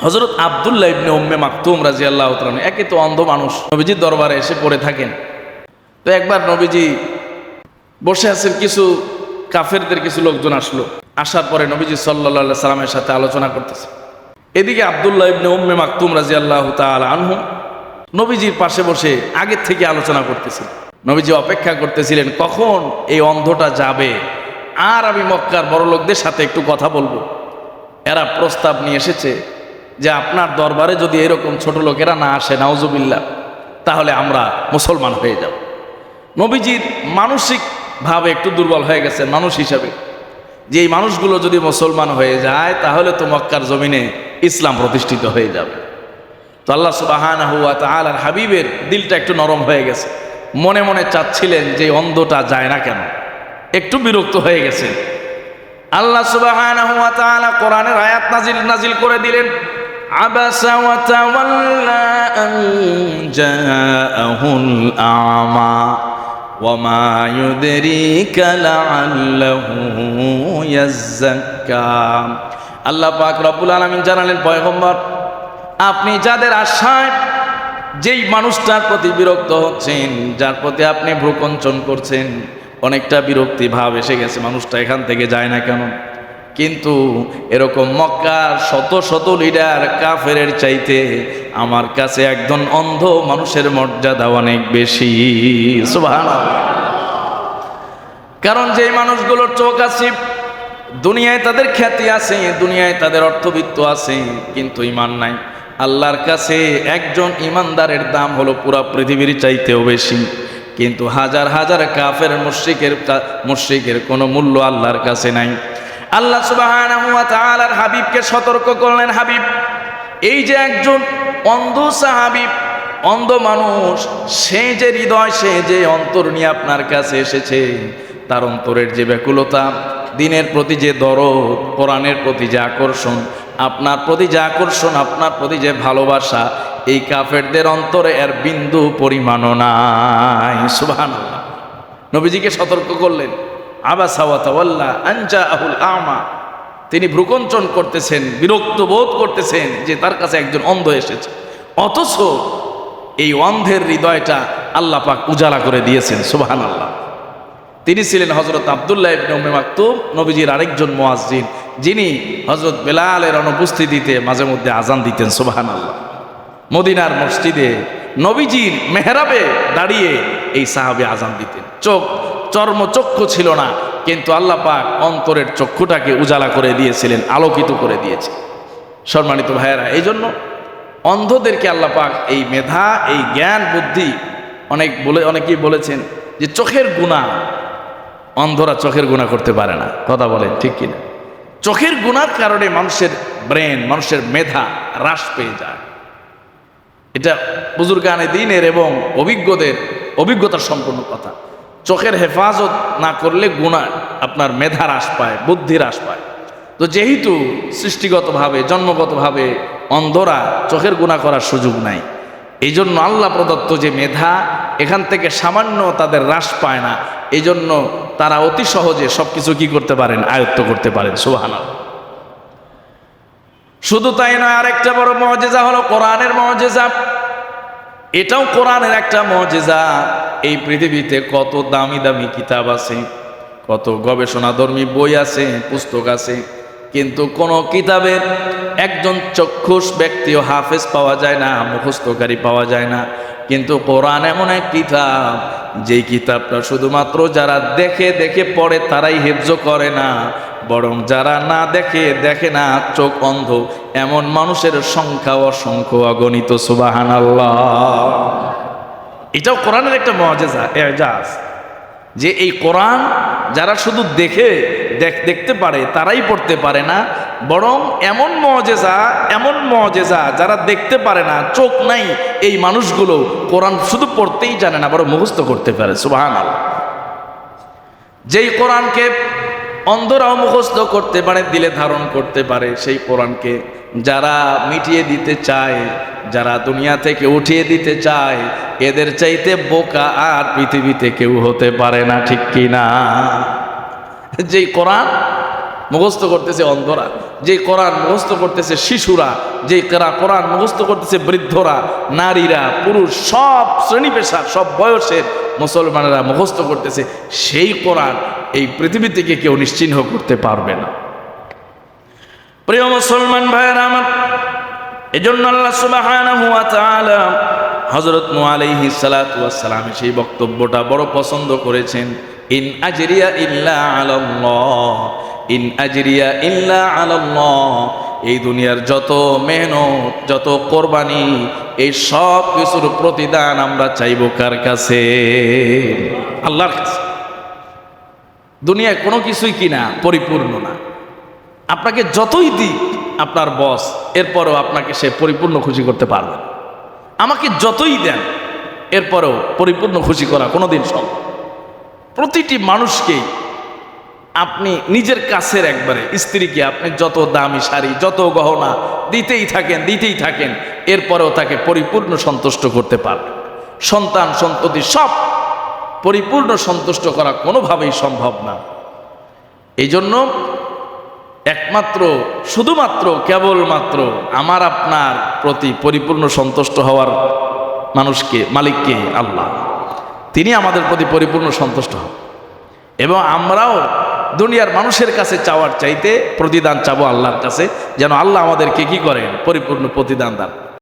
হযরত আব্দুল্লাহ ইবনে উম্মে মাকতুম রাদিয়াল্লাহু তাআলা একে তো অন্ধ মানুষ, নবীজির দরবারে এসে পড়ে থাকেন। তো একবার নবীজি বসে আছেন, কিছু কাফেরদের কিছু লোকজন আসলো। আসার পরে নবীজি সাল্লাল্লাহু আলাইহি সাল্লামের সাথে আলোচনা করতেছে। এদিকে আব্দুল্লাহ ইবনে উম্মে মাকতুম রাদিয়াল্লাহু তাআলা আনহু নবীজির পাশে বসে আগের থেকে আলোচনা করতেছিলেন। নবীজি অপেক্ষা করতেছিলেন কখন এই অন্ধটা যাবে আর আমি মক্কার বড় লোকদের সাথে একটু কথা বলবো। এরা প্রস্তাব নিয়ে এসেছে যে আপনার দরবারে যদি এরকম ছোট লোকেরা না আসে, নাউজুবিল্লাহ, তাহলে আমরা মুসলমান হয়ে যাব। নবীজির মানসিক ভাবে একটু দুর্বল হয়ে গেছে মানুষ হিসাবে, যে এই মানুষগুলো যদি মুসলমান হয়ে যায় তাহলে তো মক্কার জমিনে ইসলাম প্রতিষ্ঠিত হয়ে যাবে। তো আল্লাহ সুবহানাহু ওয়া তাআলার হাবিবের দিলটা একটু নরম হয়ে গেছে, মনে মনে চাচ্ছিলেন যে অন্ধটা যায় না কেন, একটু বিরক্ত হয়ে গেছে। আল্লাহ সুবহানাহু ওয়া তাআলা কোরআনের আয়াত নাজিল করে দিলেন, আবাসা ওয়া তাওয়াল্লা আন জাআহুল আ'মা ওয়া মা ইউদরিকা লাআল্লাহু ইয়াযাক্কা। আল্লাহ পাক রব্বুল আলামিন জানালেন, পয়গম্বর আপনি যাদের আশায় যেই মানুষটার প্রতি বিরক্ত হচ্ছেন, যার প্রতি আপনি ভ্রুকঞ্চন করছেন, অনেকটা বিরক্তি ভাব এসে গেছে, মানুষটা এখান থেকে যায় না কেন, কিন্তু এরকম মক্কার শত শত লিডার কাফেরের চাইতে আমার কাছে একজন অন্ধ মানুষের মর্যাদা অনেক বেশি। সুবহানাল্লাহ। কারণ যেই মানুষগুলোর চোখ আছে, দুনিয়ায় তাদের খ্যাতি আছে, দুনিয়ায় তাদের অর্থবিত্ত আছে, কিন্তু ঈমান নাই। আল্লাহর কাছে একজন ঈমানদারের দাম হলো পুরা পৃথিবীর চাইতেও বেশি। কিন্তু হাজার হাজার কাফের মুশরিকের কোনো মূল্য আল্লাহর কাছে নাই। আল্লাহ সুবহানাহু ওয়া তাআলার হাবিবকে সতর্ক করলেন, হাবিব এই যে একজন অন্ধ সাহাবী, অন্ধ মানুষ, সে যে হৃদয়, সে যে অন্তর নিয়ে আপনার কাছে এসেছে, তার অন্তরের যে ব্যাকুলতা, দিনের প্রতি যে দরদ, কোরআনের প্রতি যে আকর্ষণ, আপনার প্রতি যে আকর্ষণ, আপনার প্রতি যে ভালোবাসা, এই কাফেরদের অন্তরে এর বিন্দু পরিমাণও নাই। সুবহানাল্লাহ। নবীজিকে সতর্ক করলেন, আবাসা ওয়া তাওয়াল্লা আন জাআহুল আ'মা। তিনি ভ্রুকঞ্চন করতেছেন, বিরক্ত বোধ করতেছেন যে তার কাছে একজন অন্ধ এসেছে, অথচ এই অন্ধের হৃদয়টা আল্লাহ পাক উজালা করে দিয়েছেন। সুবহানাল্লাহ। তিনি ছিলেন হযরত আব্দুল্লাহ ইবনে উম্মে মাকতুম, নবীজির আরেকজন মুয়াজ্জিন, যিনি হযরত বেলালের অনুপস্থিতিতে মাঝে মধ্যে আজান দিতেন। সুবহানাল্লাহ। মদিনার মসজিদে নবীজির মেহরাবে দাঁড়িয়ে এই সাহাবী আজান দিতেন। চর্মচক্ষু ছিল না, কিন্তু আল্লাহ পাক অন্তরের চক্ষুটাকে উজালা করে দিয়েছিলেন, আলোকিত করে দিয়েছে। সম্মানিত ভাইয়েরা, এই জন্য অন্ধদেরকে আল্লাহ পাক এই মেধা, এই জ্ঞান, বুদ্ধি, অনেকেই বলেছেন যে চোখের গুনাহ, অন্ধরা চোখের গুনাহ করতে পারে না। কথা বলেন ঠিক কিনা? চোখের গুনার কারণে মানুষের ব্রেন, মানুষের মেধা হ্রাস পেয়ে যায়। এটা বুজুর্গানে দ্বীনের এবং অভিজ্ঞতার সম্পূর্ণ কথা। চোখের হেফাজত না করলে গুনাহ, আপনার মেধা হ্রাস পায়, বুদ্ধি হ্রাস পায়। তো যেহেতু সৃষ্টিগতভাবে, জন্মগতভাবে অন্ধরা চোখের গুনাহ করার সুযোগ নাই, এই জন্য আল্লাহ প্রদত্ত যে মেধা, এখান থেকে সামান্য তাদের হ্রাস পায় না। এই জন্য তারা অতি সহজে সবকিছু কি করতে পারেন, আয়ত্ত করতে পারেন। সুবহানাল্লাহ। শুধু তাই নয়, আরেকটা বড় মুজিজা হলো কোরআনের মুজিজা। এটাও কোরআনের একটা মুজিজা। এই পৃথিবীতে কত দামি দামি কিতাব আছে, কত গবেষণাধর্মী বই আছে, পুস্তক আছে, কিন্তু কোন কিতাবের একজন চক্ষুষ ব্যক্তিও হাফেজ পাওয়া যায় না, মুখস্থকারী পাওয়া যায় না। কিন্তু কোরআন এমন এক কিতাব, যেই কিতাবটা শুধুমাত্র যারা দেখে দেখে পড়ে তারাই হিফজ করে না, বরং যারা না দেখে না, চোখ অন্ধ, এমন মানুষের সংখ্যা অসংখ্য, অগণিত। সুবহানাল্লাহ। এটাও কোরআনের একটা মুজিজা, এজাজ, যে এই কোরআন যারা শুধু দেখতে পারে তারাই পড়তে পারে না, বরং এমন মুজিজা যারা দেখতে পারে না, চোখ নাই, এই মানুষগুলো কোরআন শুধু পড়তেই জানে না, বরং মুখস্থ করতে পারে। সুবহানাল্লাহ। যেই কোরআনকে অন্ধরাও মুখস্থ করতে পারে, দিলে ধারণ করতে পারে, সেই কোরআনকে যারা মিটিয়ে দিতে চায়, যারা দুনিয়া থেকে উঠিয়ে দিতে চায়, এদের চাইতে বোকা আর পৃথিবীতে কেউ হতে পারে না। ঠিক কি না? যেই কোরআন মুখস্থ করতেছে অন্ধরা, যে কোরআন মুখস্থ করতেছে শিশুরা, যে কোরআন মুখস্থ করতেছে বৃদ্ধরা, নারীরা, পুরুষ, সব শ্রেণী পেশার, সব বয়সের মুসলমানেরা মুখস্থ করতেছে, সেই কোরআন এই পৃথিবী থেকে কেউ নিশ্চিহ্ন করতে পারবে না। প্রিয় মুসলমান ভাইয়েরা আমার, এজন্য আল্লাহ সুবহানাহু ওয়া তাআলা হযরত নূহ আলাইহিস সালাতু ওয়াস সালাম সেই বক্তব্যটা বড় পছন্দ করেছেন। ইন আজরিয়া ইল্লা আলাল্লাহ, ইন আজরিয়া ইল্লা আলাল্লাহ। এই দুনিয়ার যত মেহনত, যত কোরবানি, এই সব কিছুর প্রতিদান আমরা চাইব কার কাছে? আল্লাহর কাছে। দুনিয়ায় কোনো কিছুই কিনা পরিপূর্ণ না। আপনাকে যতই দিক আপনার বস, এরপরেও আপনাকে সে পরিপূর্ণ খুশি করতে পারবে না। আমাকে যতই দেন, এরপরেও পরিপূর্ণ খুশি করা কোনোদিন সম্ভব। প্রতিটি মানুষকেই আপনি নিজের কাছের একবারে স্ত্রীকে আপনি যত দামি শাড়ি, যত গহনা দিতেই থাকেন, এরপরেও তাকে পরিপূর্ণ সন্তুষ্ট করতে পারবেন। সন্তান সন্ততি সব পরিপূর্ণ সন্তুষ্ট করা কোনোভাবেই সম্ভব না। এই জন্য একমাত্র, শুধুমাত্র, কেবলমাত্র আমার আপনার প্রতি পরিপূর্ণ সন্তুষ্ট হওয়ার মানুষকে, মালিককে আল্লাহ, তিনি আমাদের প্রতি পরিপূর্ণ সন্তুষ্ট হন। এবং আমরাও দুনিয়ার মানুষের কাছে চাওয়ার চাইতে প্রতিদান চাবো আল্লাহর কাছে, যেন আল্লাহ আমাদেরকে কি করেন? পরিপূর্ণ প্রতিদান দান।